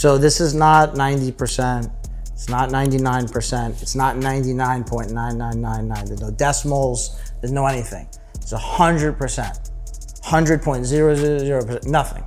So this is not 90%. It's not 99%. It's not 99.9999. There's no decimals. There's no anything. It's 100%. 100.000%. Nothing.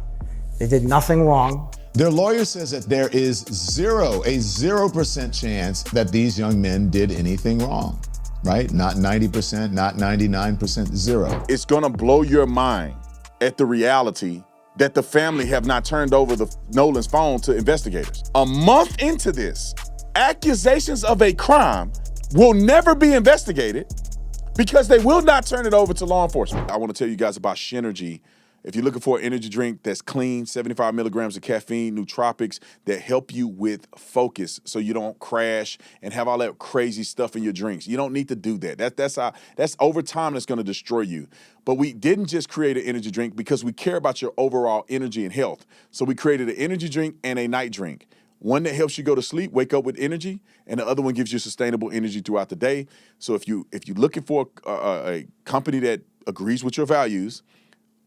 They did nothing wrong. Their lawyer says that there is a 0% chance that these young men did anything wrong, right? Not 90%, not 99%, zero. It's gonna blow your mind at the reality that the family have not turned over Nolan's phone to investigators. A month into this, accusations of a crime will never be investigated because they will not turn it over to law enforcement. I wanna tell you guys about Shenergy. If you're looking for an energy drink that's clean, 75 milligrams of caffeine, nootropics that help you with focus so you don't crash and have all that crazy stuff in your drinks. You don't need to do that. That's over time that's gonna destroy you. But we didn't just create an energy drink because we care about your overall energy and health. So we created an energy drink and a night drink. One that helps you go to sleep, wake up with energy, and the other one gives you sustainable energy throughout the day. So if you're looking for a company that agrees with your values,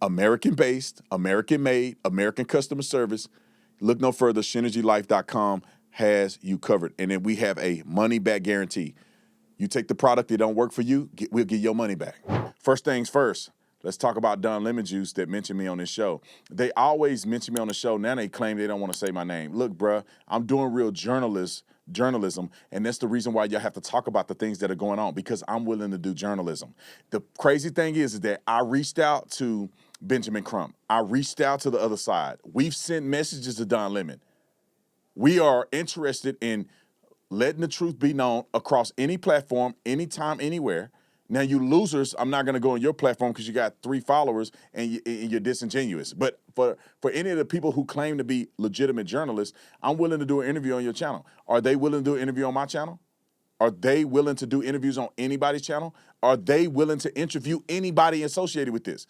American-based, American-made, American customer service, look no further. ShenergyLife.com has you covered. And then we have a money-back guarantee. You take the product that don't work for you, we'll get your money back. First things first, let's talk about Don Lemon Juice that mentioned me on this show. They always mention me on the show. Now they claim they don't want to say my name. Look, bruh, I'm doing real journalism, and that's the reason why y'all have to talk about the things that are going on, because I'm willing to do journalism. The crazy thing is that I reached out to Benjamin Crump. I reached out to the other side. We've sent messages to Don Lemon. We are interested in letting the truth be known across any platform, anytime, anywhere. Now, you losers, I'm not going to go on your platform because you got 3 followers and you're disingenuous. But for any of the people who claim to be legitimate journalists, I'm willing to do an interview on your channel. Are they willing to do an interview on my channel? Are they willing to do interviews on anybody's channel? Are they willing to interview anybody associated with this?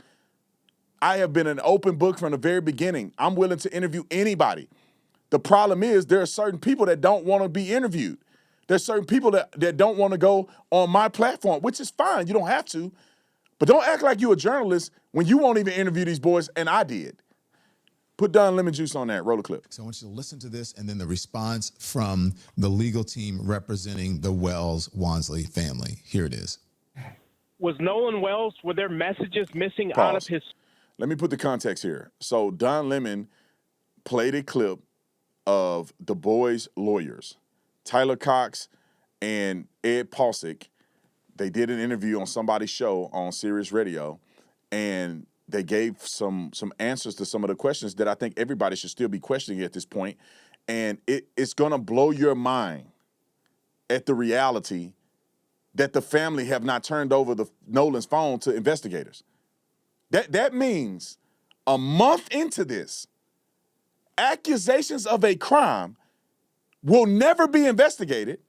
I have been an open book from the very beginning. I'm willing to interview anybody. The problem is there are certain people that don't want to be interviewed. There's certain people that don't want to go on my platform, which is fine. You don't have to. But don't act like you're a journalist when you won't even interview these boys, and I did. Put Don Lemon Juice on that. Roll the clip. So I want you to listen to this and then the response from the legal team representing the Wells-Wansley family. Here it is. Was Nolan Wells, were there messages missing out of his... Let me put the context here. So Don Lemon played a clip of the boys' lawyers, Tyler Cox and Ed Palcic. They did an interview on somebody's show on Sirius Radio, and they gave some answers to some of the questions that I think everybody should still be questioning at this point. And it's going to blow your mind at the reality that the family have not turned over Nolan's phone to investigators. That means a month into this, accusations of a crime will never be investigated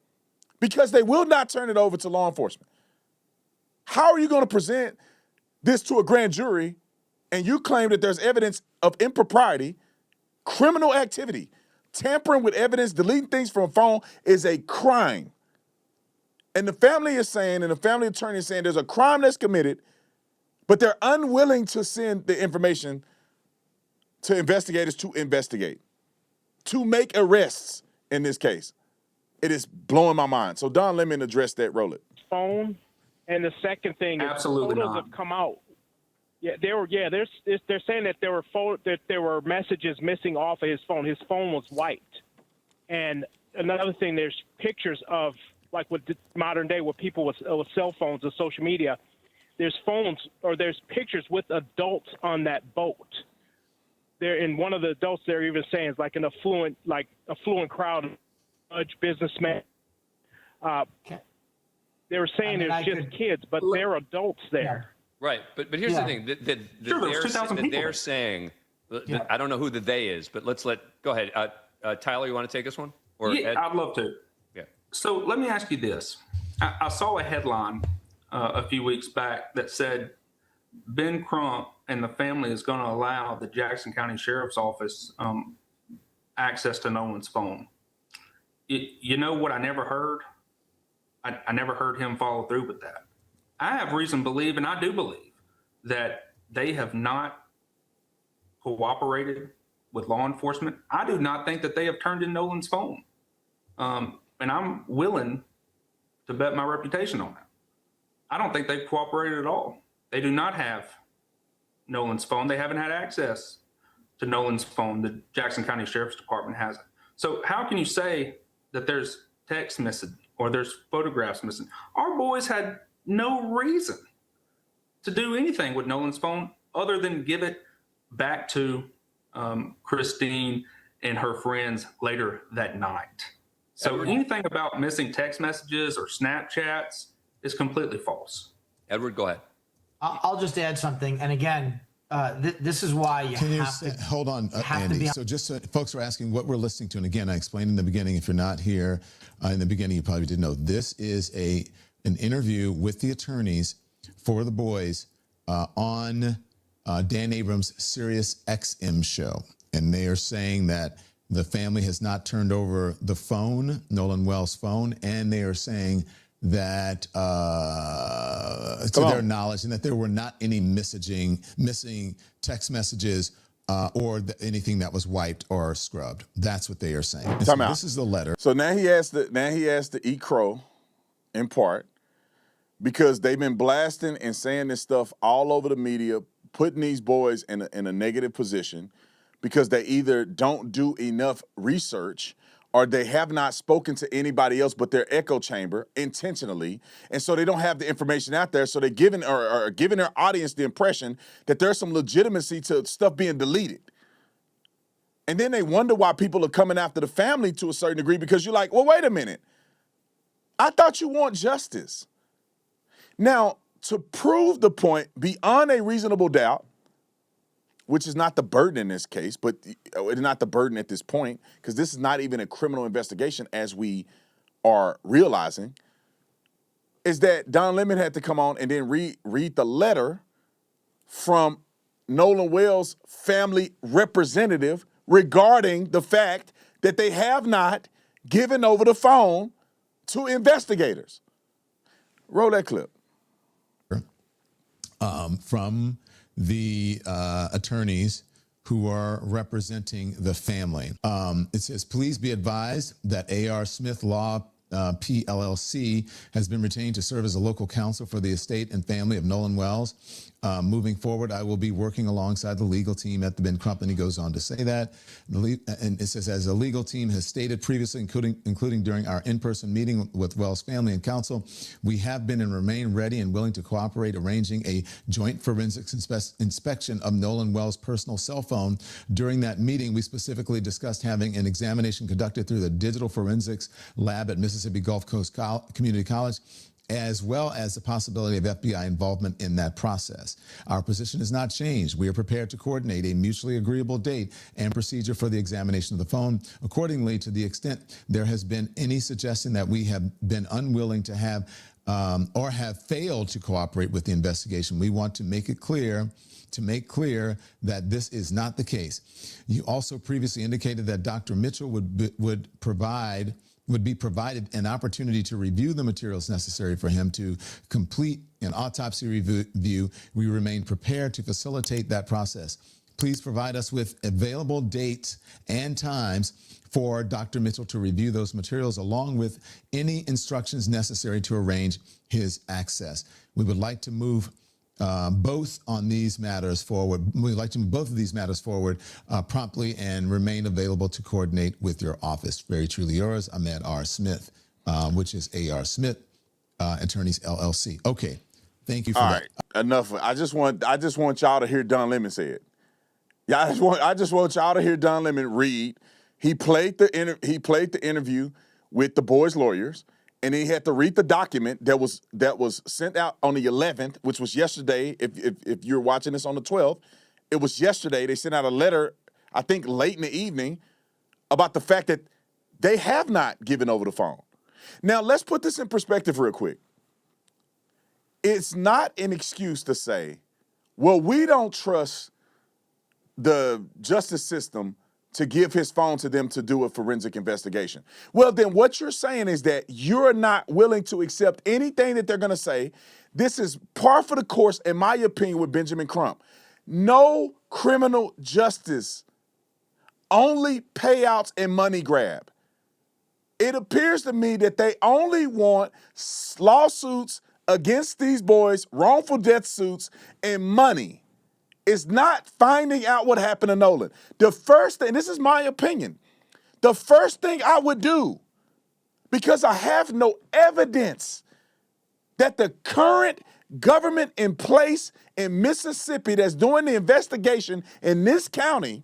because they will not turn it over to law enforcement. How are you going to present this to a grand jury and you claim that there's evidence of impropriety, criminal activity, tampering with evidence, deleting things from a phone is a crime? And the family is saying, and the family attorney is saying there's a crime that's committed, but they're unwilling to send the information to investigators to investigate, to make arrests in this case. It is blowing my mind. So Don Lemon addressed that. Roll it. Phone. And the second thing is Absolutely photos not. have come out. Yeah, they're saying that there were messages missing off of his phone. His phone was wiped. And another thing, there's pictures of, like with modern day with people with cell phones and social media, there's pictures with adults on that boat. There, in one of the adults, they're even saying it's like an affluent crowd, judge, businessman. They were saying there's just kids, but there are adults there. Right, but here's the thing that they're saying. I don't know who the they is, but go ahead. Tyler, you want to take this one? Or yeah, Ed? I'd love to. Yeah. So let me ask you this. I saw a headline a few weeks back that said Ben Crump and the family is going to allow the Jackson County Sheriff's Office access to Nolan's phone. You know what I never heard? I never heard him follow through with that. I have reason to believe, and I do believe, that they have not cooperated with law enforcement. I do not think that they have turned in Nolan's phone. And I'm willing to bet my reputation on that. I don't think they've cooperated at all. They do not have Nolan's phone. They haven't had access to Nolan's phone. The Jackson County Sheriff's Department hasn't. So how can you say that there's text missing or there's photographs missing? Our boys had no reason to do anything with Nolan's phone other than give it back to Christine and her friends later that night. So anything about missing text messages or Snapchats is completely false. Edward, go ahead. I'll just add something. And again, this is why you have to hold on, Andy. So just so folks are asking what we're listening to. And again, I explained in the beginning, if you're not here in the beginning, you probably didn't know. This is an interview with the attorneys for the boys on Dan Abrams' Sirius XM show. And they are saying that the family has not turned over the phone, Nolan Wells' phone, and they are saying that to their knowledge, and that there were not any missing text messages or anything that was wiped or scrubbed. That's what they are saying. So this is the letter. So now he has to eat crow, in part, because they've been blasting and saying this stuff all over the media, putting these boys in a negative position because they either don't do enough research or they have not spoken to anybody else but their echo chamber intentionally, and so they don't have the information out there, so they're giving their audience the impression that there's some legitimacy to stuff being deleted. And then they wonder why people are coming after the family to a certain degree, because you're like, well, wait a minute. I thought you want justice. Now, to prove the point beyond a reasonable doubt, which is not the burden in this case, but it's not the burden at this point, because this is not even a criminal investigation, as we are realizing, is that Don Lemon had to come on and then read the letter from Nolan Wells' family representative regarding the fact that they have not given over the phone to investigators. Roll that clip. From the attorneys who are representing the family. It says, please be advised that A.R. Smith Law PLLC has been retained to serve as a local counsel for the estate and family of Nolan Wells. Moving forward, I will be working alongside the legal team at the Ben Crump, and he goes on to say that. And it says, as the legal team has stated previously, including during our in-person meeting with Wells family and counsel, we have been and remain ready and willing to cooperate, arranging a joint forensics inspection of Nolan Wells' personal cell phone. During that meeting, we specifically discussed having an examination conducted through the digital forensics lab at Mississippi Gulf Coast Community College, as well as the possibility of FBI involvement in that process. Our position has not changed. We are prepared to coordinate a mutually agreeable date and procedure for the examination of the phone. Accordingly, to the extent there has been any suggestion that we have been unwilling to have or have failed to cooperate with the investigation, we want to make it clear that this is not the case. You also previously indicated that Dr. Mitchell would be provided an opportunity to review the materials necessary for him to complete an autopsy review. We remain prepared to facilitate that process. Please provide us with available dates and times for Dr. Mitchell to review those materials, along with any instructions necessary to arrange his access. We would like to move both on these matters forward. We'd like to move both of these matters forward promptly and remain available to coordinate with your office. Very truly yours, Ahmed R. Smith, which is A.R. Smith Attorneys LLC. Okay, thank you for that. Right, enough. I just want y'all to hear Don Lemon say it. Yeah, I just want y'all to hear Don Lemon read. He played the interview with the boys' lawyers. And he had to read the document that was sent out on the 11th, which was yesterday. If you're watching this on the 12th, it was yesterday. They sent out a letter, I think late in the evening, about the fact that they have not given over the phone. Now, let's put this in perspective real quick. It's not an excuse to say, well, we don't trust the justice system to give his phone to them to do a forensic investigation. Well, then what you're saying is that you're not willing to accept anything that they're going to say. This is par for the course, in my opinion, with Benjamin Crump. No criminal justice only payouts and money grab. It appears to me that they only want lawsuits against these boys, wrongful death suits, and money. It's not finding out what happened to Nolan. The first thing, this is my opinion, the first thing I would do, because I have no evidence that the current government in place in Mississippi that's doing the investigation in this county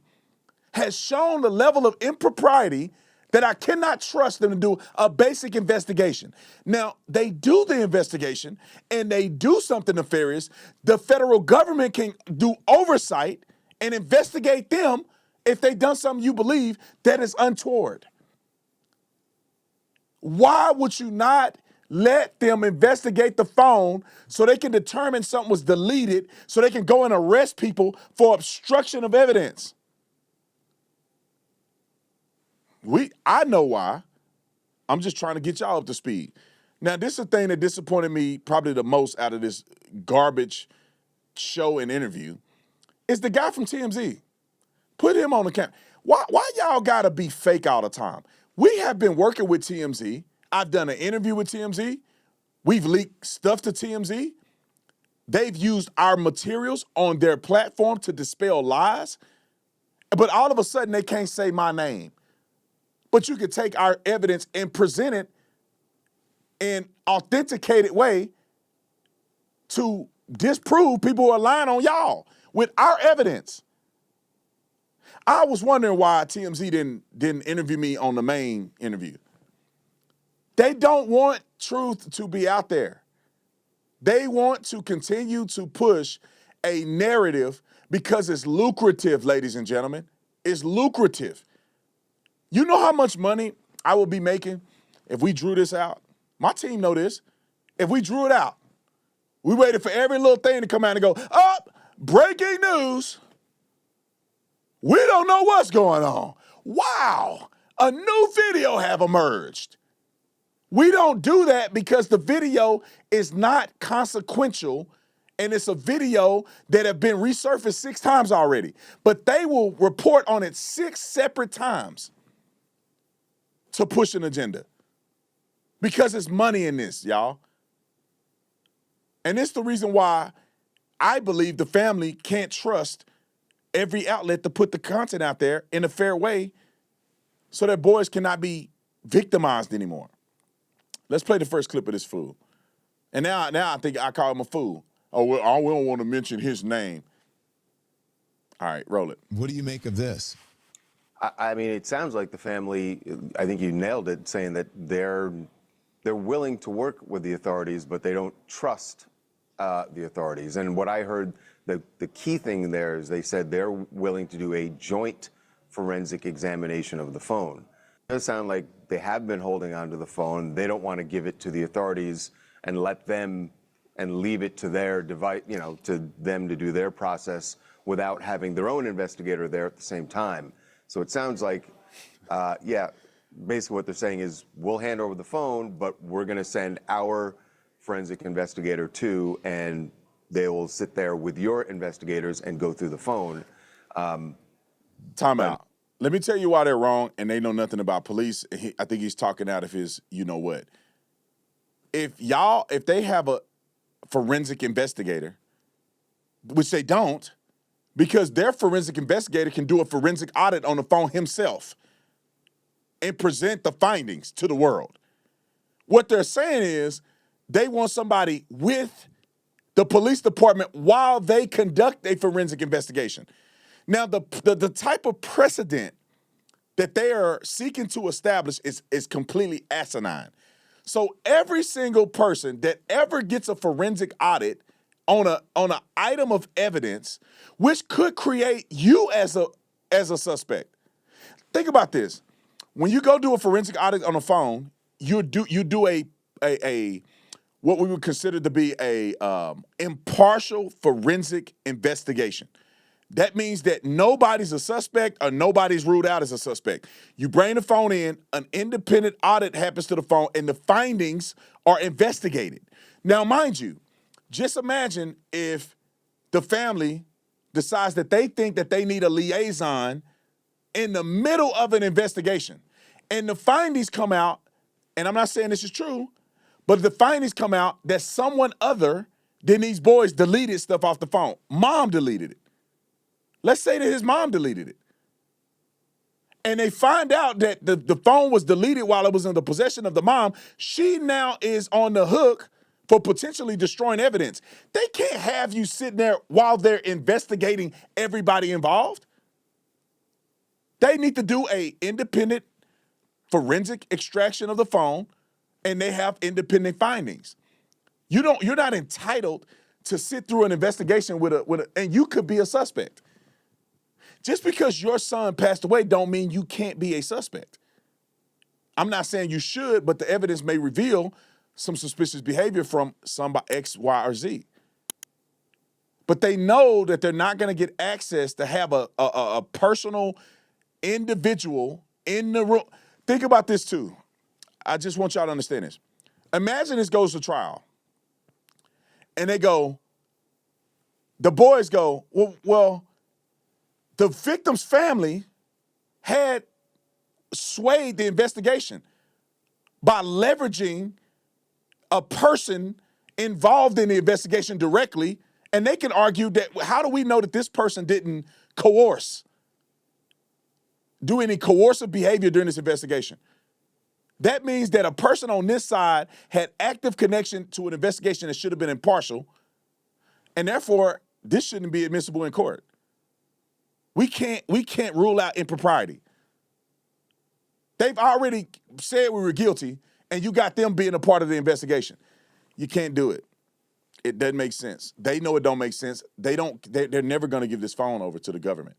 has shown the level of impropriety that I cannot trust them to do a basic investigation. Now, they do the investigation and they do something nefarious. The federal government can do oversight and investigate them if they've done something you believe that is untoward. Why would you not let them investigate the phone so they can determine something was deleted so they can go and arrest people for obstruction of evidence? I know why. I'm just trying to get y'all up to speed. Now, this is the thing that disappointed me probably the most out of this garbage show and interview is the guy from TMZ. Put him on the camera. Why y'all gotta be fake all the time? We have been working with TMZ. I've done an interview with TMZ. We've leaked stuff to TMZ. They've used our materials on their platform to dispel lies. But all of a sudden, they can't say my name. But you could take our evidence and present it in authenticated way to disprove people who are lying on y'all with our evidence. I was wondering why TMZ didn't interview me on the main interview. They don't want truth to be out there. They want to continue to push a narrative because it's lucrative, ladies and gentlemen. It's lucrative. You know how much money I will be making if we drew this out? My team know this. If we drew it out, we waited for every little thing to come out and go, breaking news. We don't know what's going on. Wow, a new video have emerged. We don't do that because the video is not consequential and it's a video that have been resurfaced 6 times already. But they will report on it 6 separate times to push an agenda because it's money in this, y'all. And it's the reason why I believe the family can't trust every outlet to put the content out there in a fair way so that boys cannot be victimized anymore. Let's play the first clip of this fool. And now I think I call him a fool. Oh, well, we don't want to mention his name. All right, roll it. What do you make of this? I mean, it sounds like the family, I think you nailed it, saying that they're willing to work with the authorities, but they don't trust the authorities. And what I heard, the key thing there is they said they're willing to do a joint forensic examination of the phone. It does sound like they have been holding on to the phone. They don't want to give it to the authorities and let them and leave it to their device, to them to do their process without having their own investigator there at the same time. So it sounds like, basically what they're saying is we'll hand over the phone, but we're going to send our forensic investigator too, and they will sit there with your investigators and go through the phone. Time out. Let me tell you why they're wrong, and they know nothing about police. I think he's talking out of his you-know-what. If they have a forensic investigator, which they don't, because their forensic investigator can do a forensic audit on the phone himself and present the findings to the world. What they're saying is they want somebody with the police department while they conduct a forensic investigation. Now, the type of precedent that they are seeking to establish is completely asinine. So every single person that ever gets a forensic audit on an item of evidence, which could create you as a suspect. Think about this. When you go do a forensic audit on a phone, you do a what we would consider to be a impartial forensic investigation. That means that nobody's a suspect or nobody's ruled out as a suspect. You bring the phone in, an independent audit happens to the phone, and the findings are investigated. Now, mind you, just imagine if the family decides that they think that they need a liaison in the middle of an investigation. And the findings come out, and I'm not saying this is true, but the findings come out that someone other than these boys deleted stuff off the phone. Mom deleted it. Let's say that his mom deleted it. And they find out that the phone was deleted while it was in the possession of the mom. She now is on the hook for potentially destroying evidence. They can't have you sitting there while they're investigating everybody involved. They need to do a independent forensic extraction of the phone, and they have independent findings. You're not entitled to sit through an investigation and you could be a suspect. Just because your son passed away don't mean you can't be a suspect. I'm not saying you should, but the evidence may reveal some suspicious behavior from somebody X, Y, or Z. But they know that they're not going to get access to have a personal individual in the room. Think about this too. I just want y'all to understand this. Imagine this goes to trial. And the boys go, well, the victim's family had swayed the investigation by leveraging a person involved in the investigation directly, and they can argue that, how do we know that this person didn't do any coercive behavior during this investigation? That means that a person on this side had active connection to an investigation that should have been impartial, and therefore this shouldn't be admissible in court. We can't rule out impropriety. They've already said we were guilty, and you got them being a part of the investigation. You can't do it. It doesn't make sense. They know it don't make sense. They're never going to give this phone over to the government.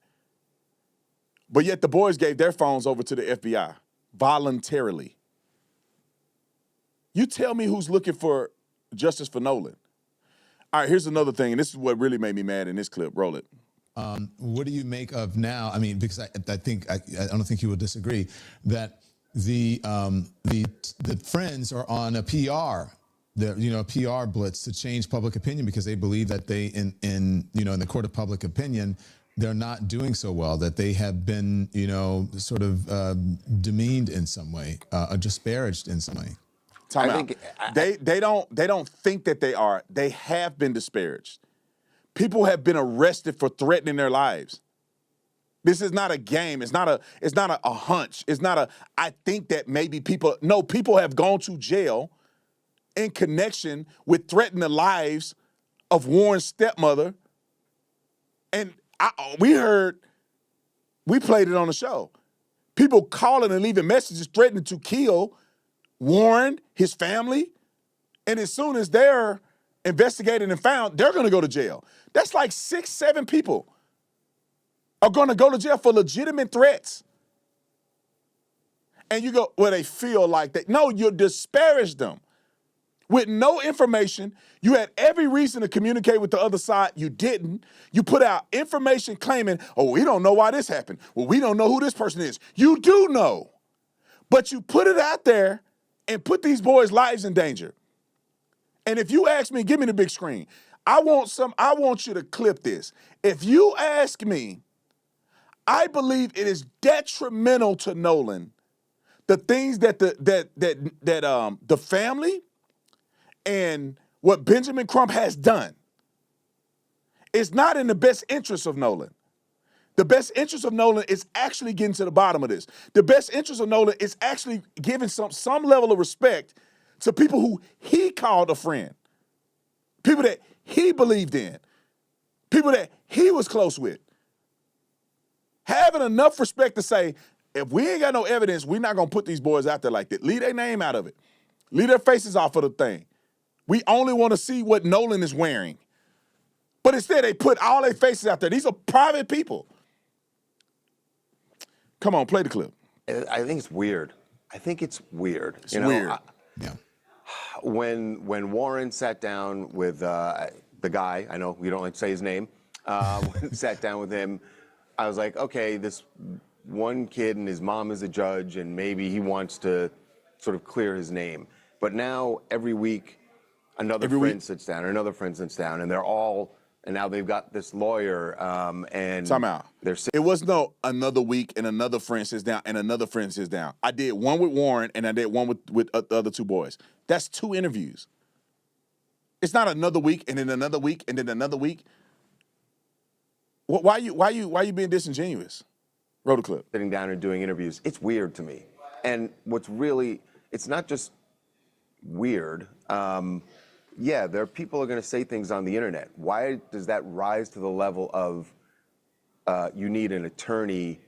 But yet the boys gave their phones over to the FBI voluntarily. You tell me who's looking for justice for Nolan. All right, here's another thing, and this is what really made me mad in this clip. Roll it. What do you make of now? I mean, because I don't think you will disagree that the friends are on a PR, PR blitz to change public opinion because they believe that they in the court of public opinion they're not doing so well, that they have been sort of demeaned in some way, disparaged in some way. They don't think that they are. They have been disparaged. People have been arrested for threatening their lives. This is not a game. It's not a hunch. It's not I think that maybe people have gone to jail in connection with threatening the lives of Warren's stepmother. And we played it on the show. People calling and leaving messages threatening to kill Warren, his family, and as soon as they're investigated and found, they're going to go to jail. That's like 6, 7 people are going to go to jail for legitimate threats. And you go, well, they feel like that. No, you disparage them. With no information, you had every reason to communicate with the other side. You didn't. You put out information claiming, oh, we don't know why this happened. Well, we don't know who this person is. You do know. But you put it out there and put these boys' lives in danger. And if you ask me, give me the big screen. I want you to clip this. If you ask me, I believe it is detrimental to Nolan, the things that the family and what Benjamin Crump has done. It's not in the best interest of Nolan. The best interest of Nolan is actually getting to the bottom of this. The best interest of Nolan is actually giving some level of respect to people who he called a friend, people that he believed in, people that he was close with. Having enough respect to say, if we ain't got no evidence, we're not going to put these boys out there like that. Leave their name out of it. Leave their faces off of the thing. We only want to see what Nolan is wearing. But instead, they put all their faces out there. These are private people. Come on, play the clip. I think it's weird. It's weird. It's weird. Yeah. When Warren sat down with the guy, I know we don't like to say his name, sat down with him, I was like, okay, this one kid and his mom is a judge, and maybe he wants to sort of clear his name. But now every week, another friend sits down, and they're all and now they've got this lawyer, and Time out. they're It was no another week and another friend sits down and another friend sits down. I did one with Warren and I did one with the other two boys. That's 2 interviews. It's not another week and then another week and then another week. Why you being disingenuous? Roll the clip. sitting down and doing interviews. It's weird to me. And what's really, it's not just weird. Yeah, there are people who are going to say things on the internet. Why does that rise to the level of you need an attorney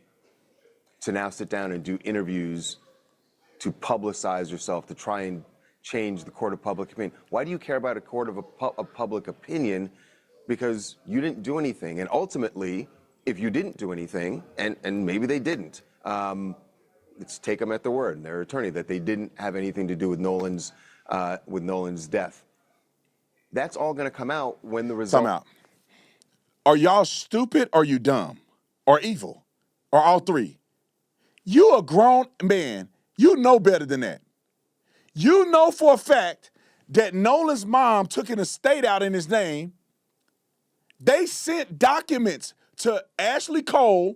to now sit down and do interviews to publicize yourself, to try and change the court of public opinion? Why do you care about a court of public opinion? Because you didn't do anything. And ultimately, if you didn't do anything, and maybe they didn't, let's take them at their word, their attorney, that they didn't have anything to do with Nolan's death. That's all going to come out when the result. Time out. Are y'all stupid or you dumb or evil or all three? You a grown man. You know better than that. You know for a fact that Nolan's mom took an estate out in his name. They sent documents to Ashley Cole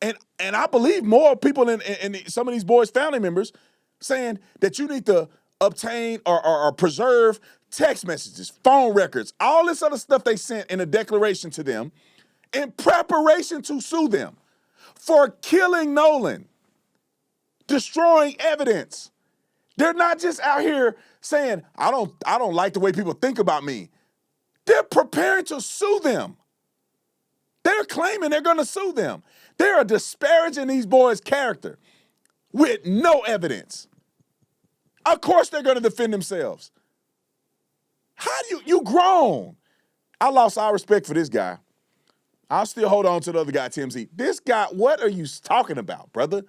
and I believe more people in some of these boys' family members saying that you need to obtain or preserve text messages, phone records, all this other stuff they sent in a declaration to them in preparation to sue them for killing Nolan, destroying evidence. They're not just out here saying, I don't like the way people think about me. They're preparing to sue them. They're claiming they're going to sue them. They are disparaging these boys' character with no evidence. Of course they're going to defend themselves. How do you grown? I lost all respect for this guy. I'll still hold on to the other guy, Tim Z. This guy, what are you talking about, brother?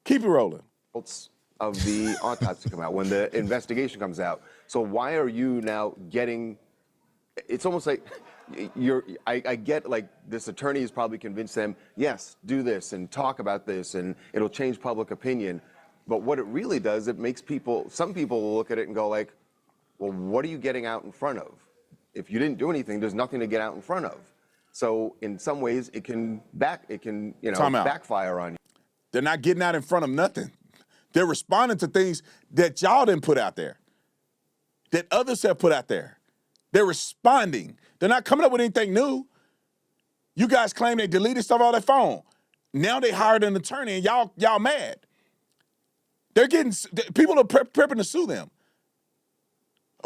Keep it rolling. Of the autopsy come out, when the investigation comes out. So why are you now getting, it's almost like I get like this attorney has probably convinced them, yes, do this and talk about this and it'll change public opinion. But what it really does, it makes some people will look at it and go like, well, what are you getting out in front of? If you didn't do anything, there's nothing to get out in front of. So in some ways, it can backfire on you. They're not getting out in front of nothing. They're responding to things that y'all didn't put out there, that others have put out there. They're responding. They're not coming up with anything new. You guys claim they deleted stuff off their phone. Now they hired an attorney and y'all mad. They're getting, people are prepping to sue them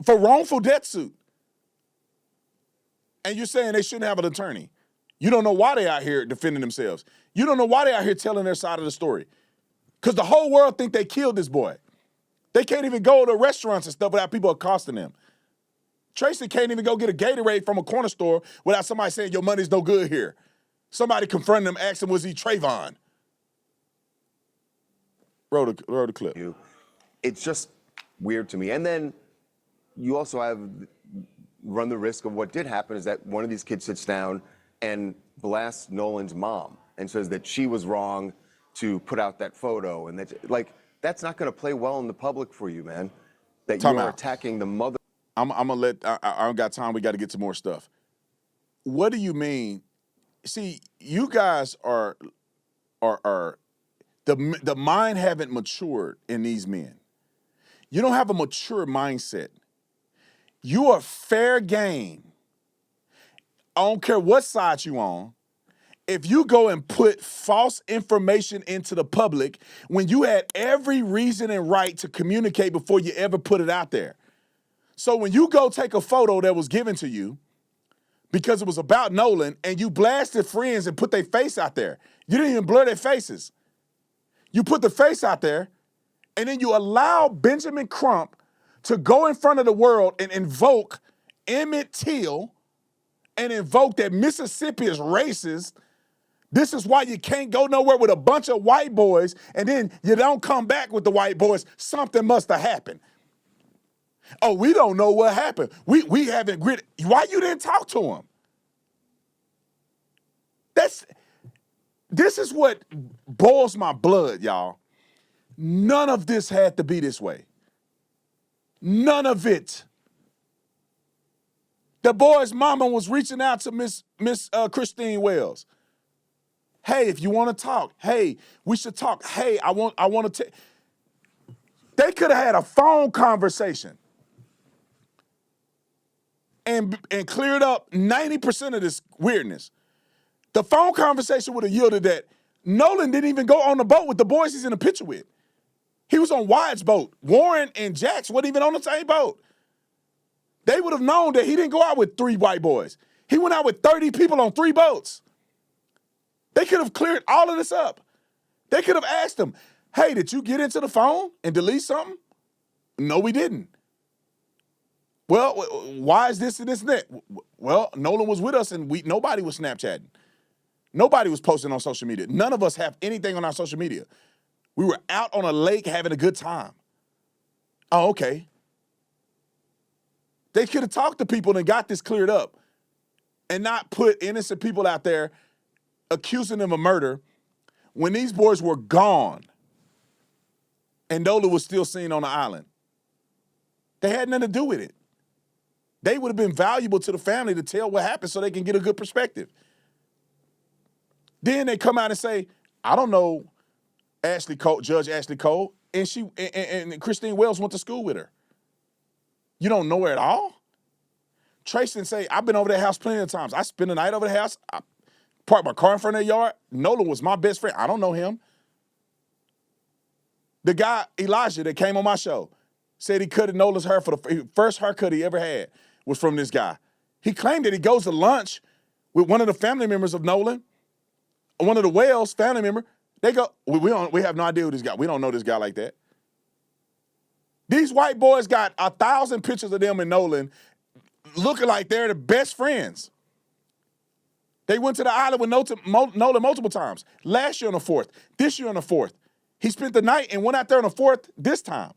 for wrongful death suit. And you're saying they shouldn't have an attorney. You don't know why they're out here defending themselves. You don't know why they're out here telling their side of the story. Because the whole world think they killed this boy. They can't even go to restaurants and stuff without people accosting them. Tracy can't even go get a Gatorade from a corner store without somebody saying, your money's no good here. Somebody confronting him, asking, was he Trayvon? Roll the clip. It's just weird to me. And then you also run the risk of what did happen is that one of these kids sits down and blasts Nolan's mom and says that she was wrong to put out that photo. And that's not going to play well in the public for you, man. That you're attacking the mother. I'm going to let, I don't got time. We got to get to more stuff. What do you mean? See, you guys are the mind haven't matured in these men. You don't have a mature mindset. You are fair game. I don't care what side you on. If you go and put false information into the public when you had every reason and right to communicate before you ever put it out there. So when you go take a photo that was given to you because it was about Nolan and you blasted friends and put their face out there, you didn't even blur their faces. You put the face out there and then you allow Benjamin Crump to go in front of the world and invoke Emmett Till and invoke that Mississippi is racist. This is why you can't go nowhere with a bunch of white boys and then you don't come back with the white boys. Something must have happened. Oh, we don't know what happened. We haven't gritted. Why you didn't talk to him? This is what boils my blood, y'all. None of this had to be this way. None of it. The boy's mama was reaching out to Miss Christine Wells. Hey, if you want to talk, hey, we should talk. Hey, I want to. They could have had a phone conversation and cleared up 90% of this weirdness. The phone conversation would have yielded that Nolan didn't even go on the boat with the boys he's in the picture with. He was on Wyatt's boat. Warren and Jax weren't even on the same boat. They would have known that he didn't go out with 3 white boys. He went out with 30 people on 3 boats. They could have cleared all of this up. They could have asked him, hey, did you get into the phone and delete something? No, we didn't. Well, why is this and this and that? Well, Nolan was with us and nobody was Snapchatting. Nobody was posting on social media. None of us have anything on our social media. We were out on a lake having a good time. Oh, okay. They could have talked to people and got this cleared up and not put innocent people out there accusing them of murder when these boys were gone and Nolan was still seen on the island. They had nothing to do with it. They would have been valuable to the family to tell what happened so they can get a good perspective. Then they come out and say, I don't know Judge Ashley Cole, and Christine Wells went to school with her. You don't know her at all? Tracy and say, I've been over that house plenty of times. I spent the night over the house. I parked my car in front of their yard. Nolan was my best friend. I don't know him. The guy, Elijah, that came on my show, said he cut Nolan's hair for the first haircut he ever had was from this guy. He claimed that he goes to lunch with one of the family members of Nolan, one of the Wells family member. They go, we have no idea who this guy. We don't know this guy like that. These white boys got 1,000 pictures of them and Nolan looking like they're the best friends. They went to the island with Nolan multiple times. Last year on the 4th, this year on the 4th. He spent the night and went out there on the 4th this time.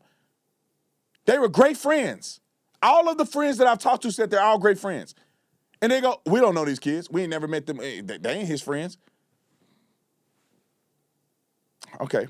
They were great friends. All of the friends that I've talked to said they're all great friends. And they go, we don't know these kids. We ain't never met them. They ain't his friends. Okay.